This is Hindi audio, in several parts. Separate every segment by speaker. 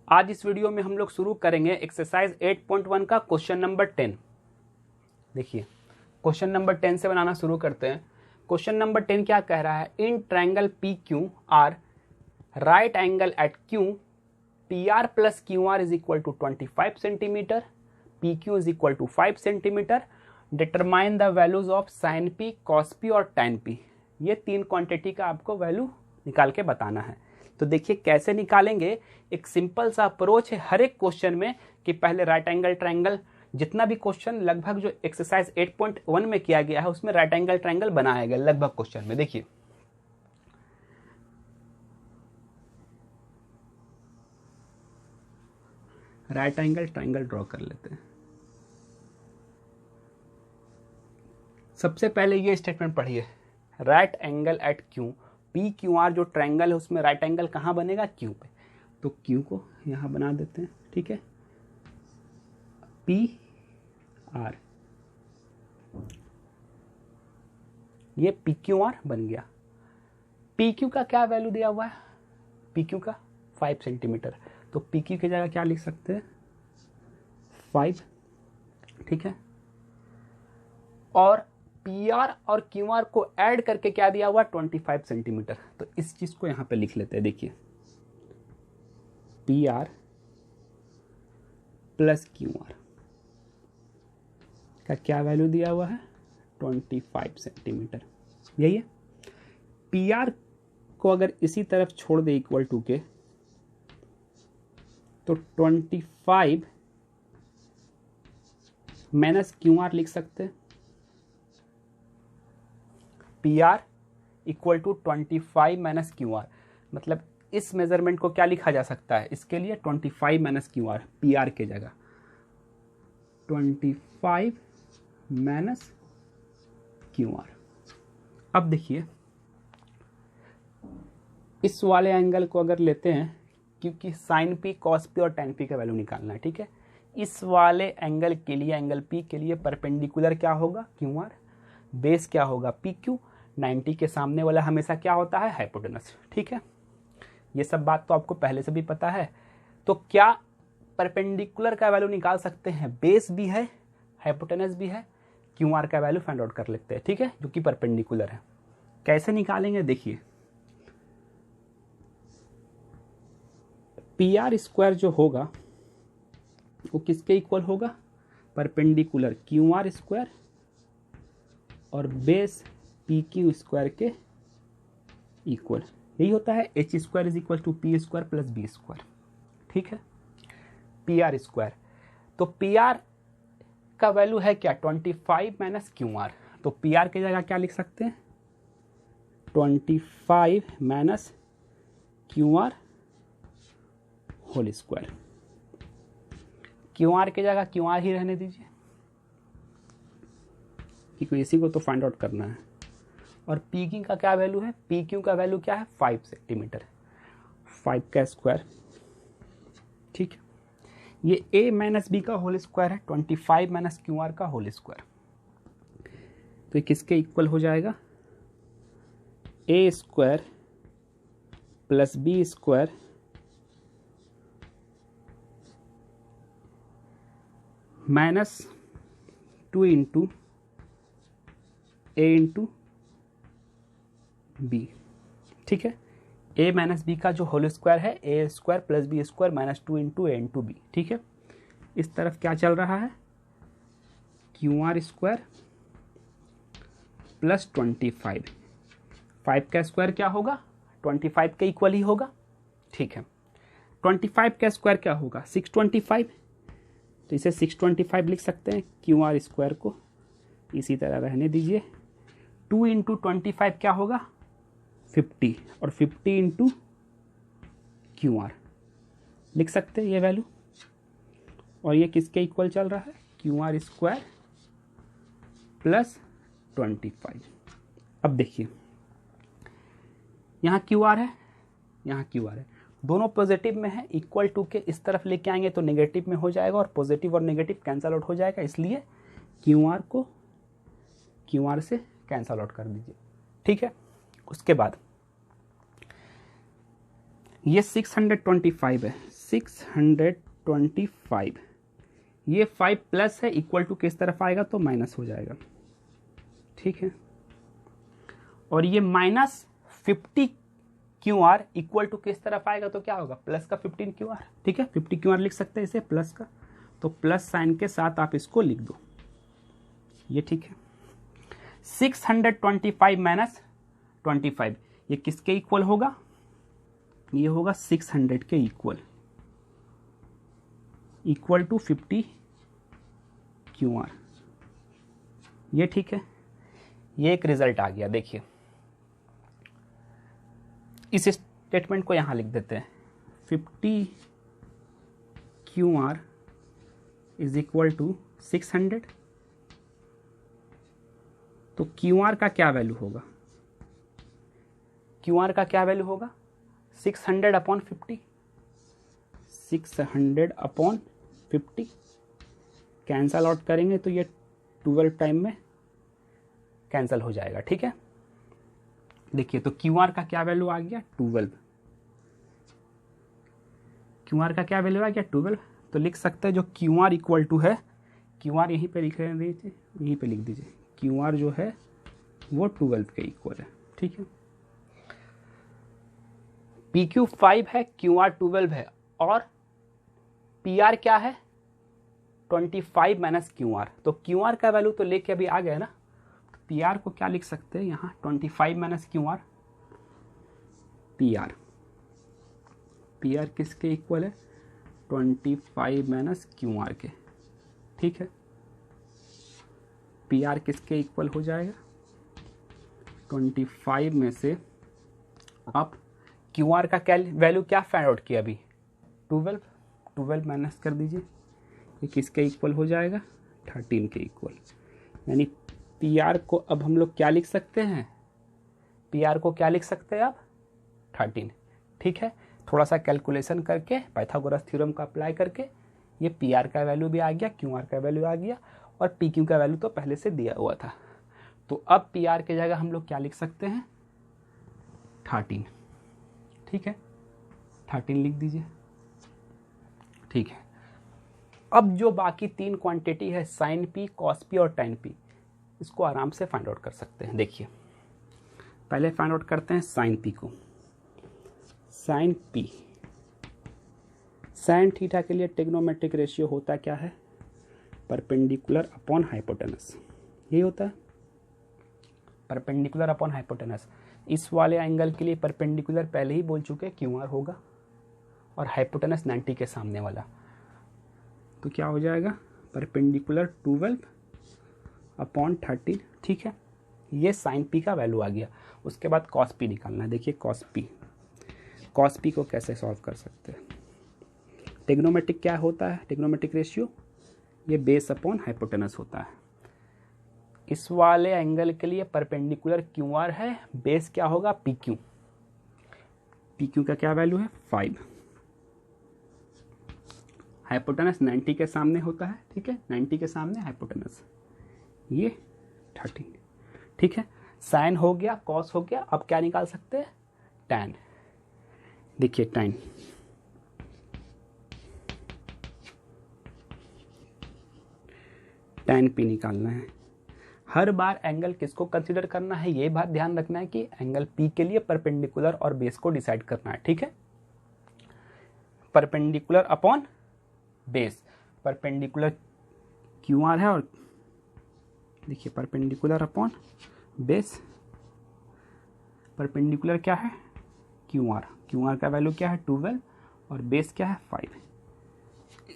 Speaker 1: आज इस वीडियो में हम लोग शुरू करेंगे एक्सरसाइज 8.1 का क्वेश्चन नंबर 10। देखिए क्वेश्चन नंबर 10 से बनाना शुरू करते हैं। क्वेश्चन नंबर 10 क्या कह रहा है, in triangle P Q R right angle at Q P R plus Q R is equal to 25 centimeter, P Q is equal to 5 centimeter, determine the values of sine P, cos P और टैन पी। ये तीन क्वांटिटी का आपको वैल्यू निकाल के बताना है। तो देखिए कैसे निकालेंगे। एक सिंपल सा अप्रोच है हर एक क्वेश्चन में कि पहले राइट एंगल ट्रायंगल, जितना भी क्वेश्चन लगभग जो एक्सरसाइज 8.1 में किया गया है उसमें राइट एंगल ट्रायंगल बनाया गया लगभग क्वेश्चन में। देखिए राइट एंगल ट्रायंगल ड्रॉ कर लेते हैं। सबसे पहले ये स्टेटमेंट पढ़िए, right angle at Q, P Q R जो ट्रायंगल है उसमें राइट एंगल कहाँ बनेगा, क्यू पे। तो क्यू को यहाँ बना देते हैं, ठीक है। पी आर, ये पी क्यू आर बन गया। पी क्यू का क्या वैल्यू दिया हुआ है, पी क्यू का 5 सेंटीमीटर। तो पी क्यू की जगह क्या लिख सकते हैं, 5, ठीक है। और पी आर और क्यू आर को ऐड करके क्या दिया हुआ, 25 सेंटीमीटर। तो इस चीज को यहां पे लिख लेते हैं। देखिए P R plus Q R का क्या वैल्यू दिया हुआ है, 25 सेंटीमीटर। यही है। पी आर को अगर इसी तरफ छोड़ दे इक्वल टू के, तो 25 माइनस क्यू आर लिख सकते हैं। P R equal to 25 minus Q R, मतलब इस मेजरमेंट को क्या लिखा जा सकता है, इसके लिए 25 minus Q are, P R के जगह 25 माइनस क्यू आर। अब देखिए इस वाले एंगल को अगर लेते हैं, क्योंकि साइन पी, कॉस पी और टैन पी का वैल्यू निकालना है, ठीक है। इस वाले एंगल के लिए, एंगल पी के लिए परपेंडिकुलर क्या होगा, क्यू आर, बेस क्या होगा, पी क्यू, 90 के सामने वाला हमेशा क्या होता है, हाइपोटेनस, ठीक है। ये सब बात तो आपको पहले से भी पता है। तो क्या परपेंडिकुलर का वैल्यू निकाल सकते हैं, बेस भी है, हाइपोटेनस भी है, क्यू आर का वैल्यू फाइंड आउट कर लेते हैं, ठीक है, जो कि परपेंडिकुलर है। कैसे निकालेंगे, देखिए पी आर स्क्वायर जो होगा वो किसके इक्वल होगा, परपेंडिकुलर क्यू आर स्क्वायर और बेस पी क्यू स्क्वायर के इक्वल। यही होता है H square is equal to P square plus B square, ठीक है। पी आर स्क्वायर, तो पी आर का वैल्यू है क्या, 25 माइनस क्यू आर। तो पी आर की जगह क्या लिख सकते हैं, 25 minus Q R whole square. Q R की जगह क्यू आर ही रहने दीजिए, क्योंकि इसी को तो फाइंड आउट करना है। और पी क्यू का क्या वैल्यू है, पी क्यू का वैल्यू क्या है, 5 सेंटीमीटर, 5 का स्क्वायर, ठीक है। ये ए माइनस बी का होल स्क्वायर है, 25 माइनस क्यू आर का होल स्क्वायर। तो ये किसके इक्वल हो जाएगा, A square plus B square minus 2 into A into B, ठीक है। ए माइनस बी का जो होल स्क्वायर है, A square plus B square minus 2 into A into B, ठीक है। इस तरफ क्या चल रहा है, क्यू आर स्क्वायर प्लस 25, 5 का स्क्वायर क्या होगा, 25 के इक्वल ही होगा, ठीक है। 25 का स्क्वायर क्या होगा, 625, तो इसे 625 लिख सकते हैं। क्यू आर स्क्वायर को इसी तरह रहने दीजिए। 2 इंटू 25 क्या होगा, 50, और 50 इंटू क्यू आर लिख सकते हैं ये वैल्यू। और ये किसके इक्वल चल रहा है, क्यू आर स्क्वायर प्लस 25। अब देखिए यहाँ क्यू आर है, यहाँ क्यू आर है, दोनों पॉजिटिव में है, इक्वल टू के इस तरफ लेके आएंगे तो नेगेटिव में हो जाएगा और पॉजिटिव और नेगेटिव कैंसल आउट हो जाएगा, इसलिए क्यू आर को क्यू आर से कैंसल आउट कर दीजिए, ठीक है। उसके बाद ये 625 है, 625, ये 5 प्लस है, इक्वल टू किस तरफ आएगा तो माइनस हो जाएगा, ठीक है। और ये -50 QR इक्वल टू किस तरफ आएगा तो क्या होगा, प्लस का 15 QR, ठीक है। 50 QR लिख सकते हैं इसे प्लस का, तो प्लस साइन के साथ आप इसको लिख दो, ये ठीक है। 625 माइनस 25 ये किसके इक्वल होगा, ये होगा 600 के इक्वल टू 50 QR, ये ठीक है। ये एक रिजल्ट आ गया। देखिए इस स्टेटमेंट को यहां लिख देते हैं, 50 QR इज इक्वल टू 600, तो QR का क्या वैल्यू होगा, QR का क्या वैल्यू होगा 600 अपॉन 50, 600 अपॉन 50 कैंसल आउट करेंगे तो ये 12 टाइम में कैंसल हो जाएगा, ठीक है। देखिए तो QR का क्या वैल्यू आ गया 12, QR का क्या वैल्यू आ गया 12, तो लिख सकते हैं जो QR इक्वल टू है, QR यहीं पे लिख दीजिए, यहीं पे लिख दीजिए, QR जो है वो 12 के इक्वल है, ठीक है। PQ 5 है, QR 12 है, और PR क्या है 25 माइनस QR, तो QR का वैल्यू तो लेके अभी आ गया ना, तो PR को क्या लिख सकते हैं यहाँ 25 माइनस QR, PR किसके इक्वल है 25 माइनस QR के, ठीक है। PR किसके इक्वल हो जाएगा 25 में से आप QR का क्या वैल्यू क्या फाइंड आउट किया अभी 12 माइनस कर दीजिए, ये किसके इक्वल हो जाएगा 13 के इक्वल, यानी PR को अब हम लोग क्या लिख सकते हैं, PR को क्या लिख सकते हैं अब 13, ठीक है। थोड़ा सा कैलकुलेशन करके पाइथागोरस थ्योरम का अप्लाई करके ये PR का वैल्यू भी आ गया, QR का वैल्यू आ गया, और PQ का वैल्यू तो पहले से दिया हुआ था, तो अब PR की जगह हम लोग क्या लिख सकते हैं 13, ठीक है, 13 लिख दीजिए, ठीक है। अब जो बाकी 3 क्वांटिटी है साइन P, कॉस P और tan P, इसको आराम से फाइंड आउट कर सकते हैं। देखिए पहले फाइंड आउट करते हैं साइन P को, साइन P, साइन थीटा के लिए ट्रिग्नोमेट्रिक रेशियो होता क्या है परपेंडिकुलर अपॉन हाइपोटेनस, ये होता है परपेंडिकुलर अपॉन हाइपोटेनस। इस वाले एंगल के लिए परपेंडिकुलर पहले ही बोल चुके QR होगा, और हाइपोटेनस 90 के सामने वाला, तो क्या हो जाएगा परपेंडिकुलर 12 अपॉन 13, ठीक है। ये साइन P का वैल्यू आ गया। उसके बाद कॉस P निकालना है। देखिए कॉस P को कैसे सॉल्व कर सकते हैं, ट्रिग्नोमेट्रिक क्या होता है ट्रिग्नोमेट्रिक रेशियो, ये बेस अपॉन हाइपोटेनस होता है। इस वाले एंगल के लिए परपेंडिकुलर QR है, बेस क्या होगा PQ का क्या वैल्यू है 5, हाइपोटेनस 90 के सामने होता है, ठीक है, 90 के सामने हाइपोटेनस, ये 13, ठीक है। साइन हो गया, कॉस हो गया, अब क्या निकाल सकते हैं tan। देखिए tan P निकालना है। हर बार एंगल किसको कंसीडर करना है, ये बात ध्यान रखना है कि एंगल P के लिए परपेंडिकुलर और बेस को डिसाइड करना है, ठीक है। Perpendicular upon base, perpendicular QR है, और देखिए परपेंडिकुलर अपॉन बेस, परपेंडिकुलर क्या है QR का वैल्यू क्या है 12 और बेस क्या है 5।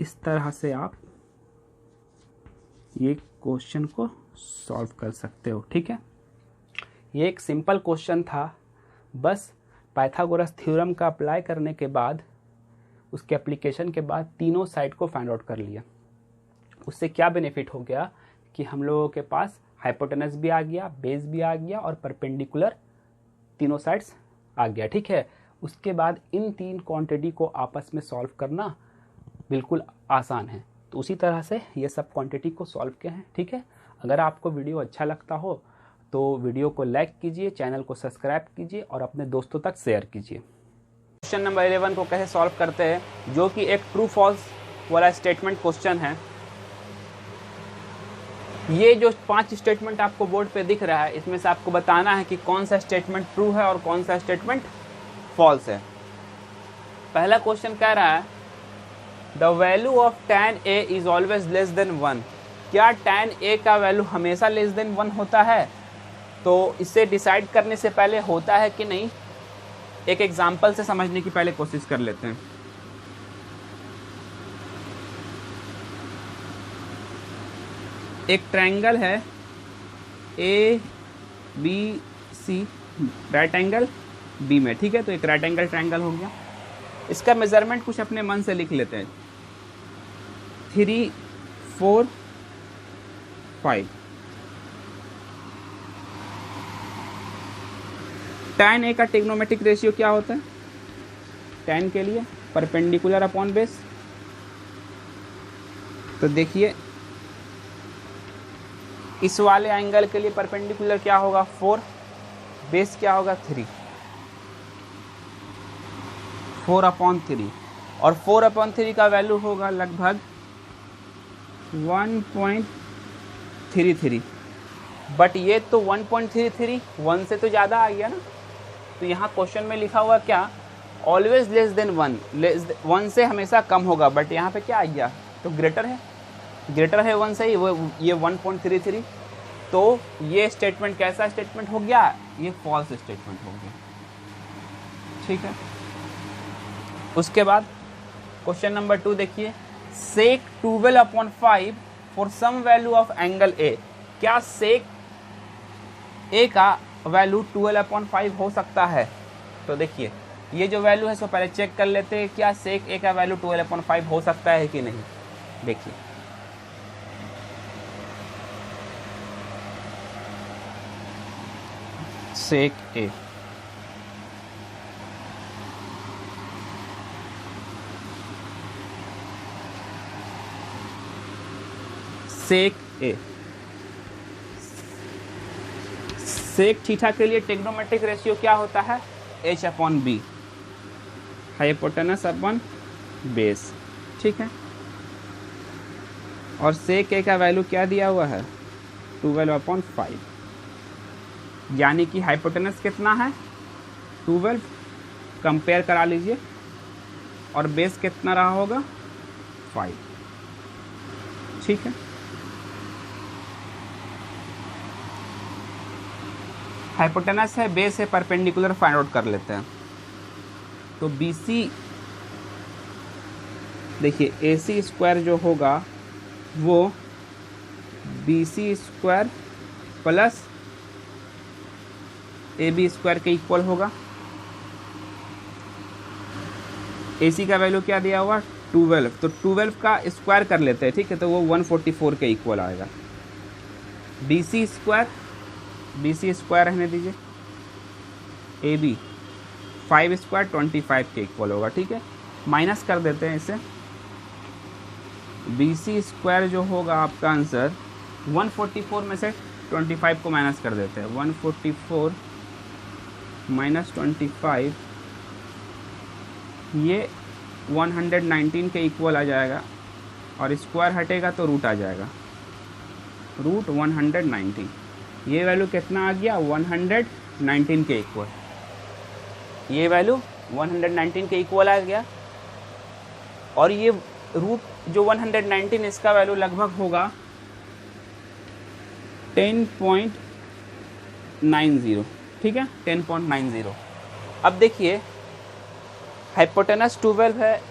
Speaker 1: इस तरह से आप ये क्वेश्चन को सॉल्व कर सकते हो, ठीक है। ये एक सिंपल क्वेश्चन था, बस पाइथागोरस थ्योरम का अप्लाई करने के बाद, उसके एप्लीकेशन के बाद तीनों साइड को फाइंड आउट कर लिया। उससे क्या बेनिफिट हो गया कि हम लोगों के पास हाइपोटेनस भी आ गया, बेस भी आ गया, और परपेंडिकुलर तीनों साइड्स आ गया, ठीक है। उसके बाद इन 3 क्वांटिटी को आपस में सॉल्व करना बिल्कुल आसान है। तो उसी तरह से ये सब क्वांटिटी को सॉल्व किए हैं, ठीक है। अगर आपको वीडियो अच्छा लगता हो तो वीडियो को लाइक कीजिए, चैनल को सब्सक्राइब कीजिए और अपने दोस्तों तक शेयर कीजिए। क्वेश्चन नंबर 11 को कैसे सॉल्व करते हैं, जो कि एक ट्रू फॉल्स वाला स्टेटमेंट क्वेश्चन है। ये जो 5 स्टेटमेंट आपको बोर्ड पे दिख रहा है, इसमें से आपको बताना है कि कौन सा स्टेटमेंट ट्रू है और कौन सा स्टेटमेंट फॉल्स है। पहला क्वेश्चन कह रहा है the value of tan a is always less than 1। क्या tan a का वैल्यू हमेशा लेस देन 1 होता है? तो इसे डिसाइड करने से पहले होता है कि नहीं, एक एग्जाम्पल से समझने की पहले कोशिश कर लेते हैं। एक ट्रायंगल है ABC, राइट एंगल बी में, ठीक है। तो एक राइट एंगल ट्रायंगल हो गया। इसका मेजरमेंट कुछ अपने मन से लिख लेते हैं, 3, 4, 5। tan a का ट्रिग्नोमेट्रिक रेशियो क्या होता है? tan के लिए परपेंडिकुलर अपॉन बेस। तो देखिए इस वाले एंगल के लिए परपेंडिकुलर क्या होगा? 4, बेस क्या होगा? 3, 4/3। और 4/3 का वैल्यू होगा लगभग 1.33। बट ये तो 1.33 1 से तो ज़्यादा आ गया ना। तो यहाँ क्वेश्चन में लिखा हुआ क्या? ऑलवेज लेस देन 1, 1 से हमेशा कम होगा। बट यहाँ पे क्या आ गया? तो ग्रेटर है 1 से ही, वो ये 1.33। तो ये स्टेटमेंट कैसा स्टेटमेंट हो गया? ये फॉल्स स्टेटमेंट हो गया, ठीक है। उसके बाद क्वेश्चन नंबर 2 देखिए, sec 12/5 for some value of angle A. क्या सेक ए का वैल्यू 12/5 हो सकता है? तो देखिए ये जो वैल्यू है इसको पहले चेक कर लेते हैं, क्या सेक ए का वैल्यू 12/5 हो सकता है कि नहीं। देखिए सेक ए, सेक ए, सेक थीटा के लिए ट्रिग्नोमेट्रिक रेशियो क्या होता है? h/b, हाइपोटेनस अपॉन बेस, ठीक है। और सेक ए का वैल्यू क्या दिया हुआ है? 12/5, यानी कि हाइपोटेनस कितना है? 12। कंपेयर करा लीजिए, और बेस कितना रहा होगा? 5, ठीक है। हाइपोटेनस है, बेस है, परपेंडिकुलर फाइंड आउट कर लेते हैं। तो BC देखिए AC स्क्वायर जो होगा वो BC square plus AB square के इक्वल होगा। AC का वैल्यू क्या दिया हुआ? 12। तो 12 का स्क्वायर कर लेते हैं, ठीक है। तो वो 144 के इक्वल आएगा। BC स्क्वायर रहने दीजिए, AB 5 स्क्वायर 25 के इक्वल होगा, ठीक है। माइनस कर देते हैं इसे। BC स्क्वायर जो होगा आपका आंसर 144 में से 25 को माइनस कर देते हैं। 144 माइनस 25, ये 119 के इक्वल आ जाएगा। और स्क्वायर हटेगा तो रूट आ जाएगा, रूट 119। ये वैल्यू कितना आ गया? 119 के इक्वल। ये वैल्यू 119 के इक्वल आ गया। और ये रूट जो 119, इसका वैल्यू लगभग होगा 10.90, ठीक है, 10.90। अब देखिए हाइपोटेनस 12 है,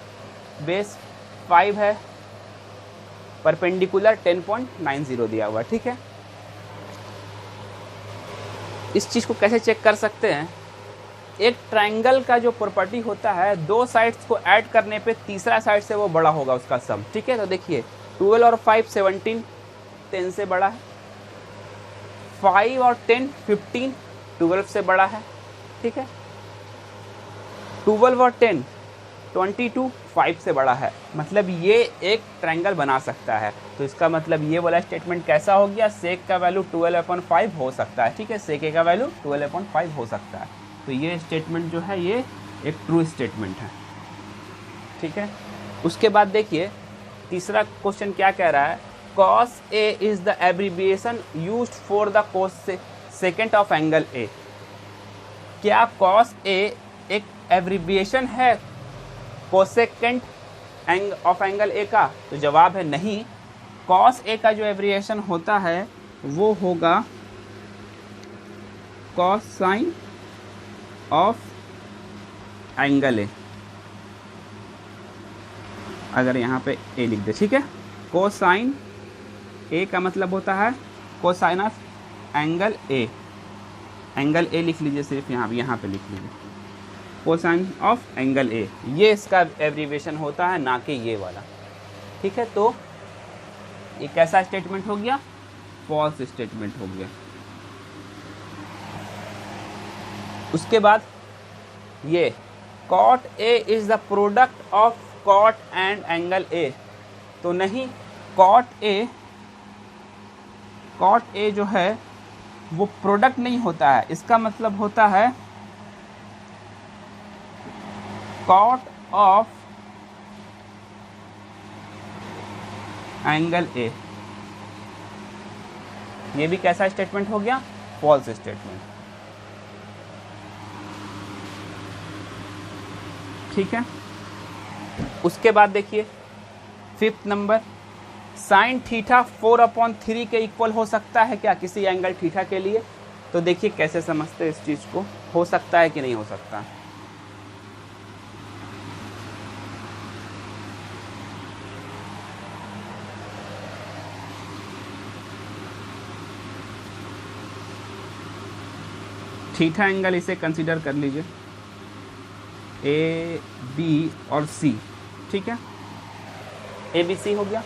Speaker 1: बेस 5 है, परपेंडिकुलर 10.90 दिया हुआ, ठीक है। इस चीज़ को कैसे चेक कर सकते हैं? एक ट्रायंगल का जो प्रॉपर्टी होता है, दो साइड्स को ऐड करने पे तीसरा साइड से वो बड़ा होगा उसका सम, ठीक है। तो देखिए 12 और 5 17, 10 से बड़ा है। 5 और 10 15, 12 से बड़ा है, ठीक है। 12 और 10 22, 5 से बड़ा है। मतलब ये एक ट्रायंगल बना सकता है। तो इसका मतलब ये वाला स्टेटमेंट कैसा हो गया? सेक का वैल्यू 12/5 हो सकता है, ठीक है। सेक का वैल्यू 12/5 हो सकता है। तो ये स्टेटमेंट जो है ये एक ट्रू स्टेटमेंट है, ठीक है। उसके बाद देखिए तीसरा क्वेश्चन क्या कह रहा है, cos A is the abbreviation used for the cos second of angle A। क्या cos A एक एब्रीविएशन है कोसेकेंट ऑफ एंगल A का? तो जवाब है नहीं। cos A का जो एब्रीविएशन होता है वो होगा cos sine of angle A। अगर यहाँ पे A लिख दे, ठीक है। कोसाइन A का मतलब होता है cosine of angle A। Angle A लिख लीजिए, सिर्फ यहाँ पे लिख लीजिए कोसाइन ऑफ एंगल A, ये इसका एब्रीविएशन होता है, ना कि ये वाला, ठीक है। तो ये कैसा स्टेटमेंट हो गया? फॉल्स स्टेटमेंट हो गया। उसके बाद ये cot A is the product of cot and angle A, तो नहीं, cot A जो है वो प्रोडक्ट नहीं होता है, इसका मतलब होता है cot ऑफ एंगल A। ये भी कैसा स्टेटमेंट हो गया? फॉल्स स्टेटमेंट, ठीक है। उसके बाद देखिए फिफ्थ नंबर, साइन थीटा 4/3 के इक्वल हो सकता है क्या किसी एंगल थीटा के लिए? तो देखिए कैसे समझते हैं इस चीज को, हो सकता है कि नहीं हो सकता। थीटा एंगल इसे कंसीडर कर लीजिए, ए बी और सी, ठीक है। ए बी सी हो गया,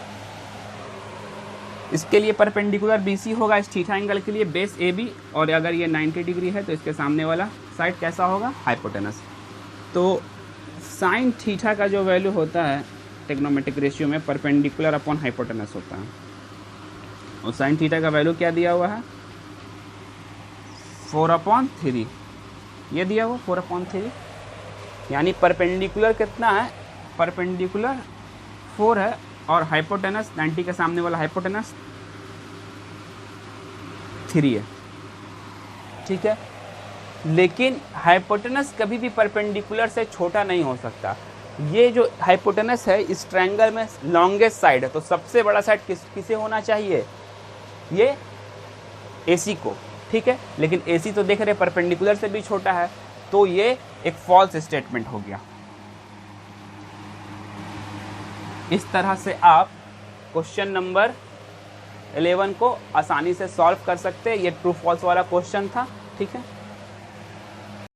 Speaker 1: इसके लिए परपेंडिकुलर बी सी होगा इस थीटा एंगल के लिए, बेस ए बी, और अगर ये 90 डिग्री है तो इसके सामने वाला साइड कैसा होगा? हाइपोटेनस। तो साइन थीटा का जो वैल्यू होता है टेक्नोमेट्रिक रेशियो में परपेंडिकुलर अपॉन हाइपोटेनस होता है, और साइन थीटा का वैल्यू क्या दिया हुआ है? 4/3, ये दिया हुआ 4/3, यानी परपेंडिकुलर कितना है? परपेंडिकुलर 4 है, और हाइपोटेनस 90 के सामने वाला हाइपोटेनस 3 है, ठीक है। लेकिन हाइपोटेनस कभी भी परपेंडिकुलर से छोटा नहीं हो सकता। ये जो हाइपोटेनस है इस ट्रायंगल में लॉन्गेस्ट साइड है, तो सबसे बड़ा साइड किसे होना चाहिए? ये AC को, ठीक है। लेकिन AC तो देख रहे परपेंडिकुलर से भी छोटा है, तो ये एक फॉल्स स्टेटमेंट हो गया। इस तरह से आप क्वेश्चन नंबर 11 को आसानी से सॉल्व कर सकते हैं। ये ट्रू फॉल्स वाला क्वेश्चन था, ठीक है।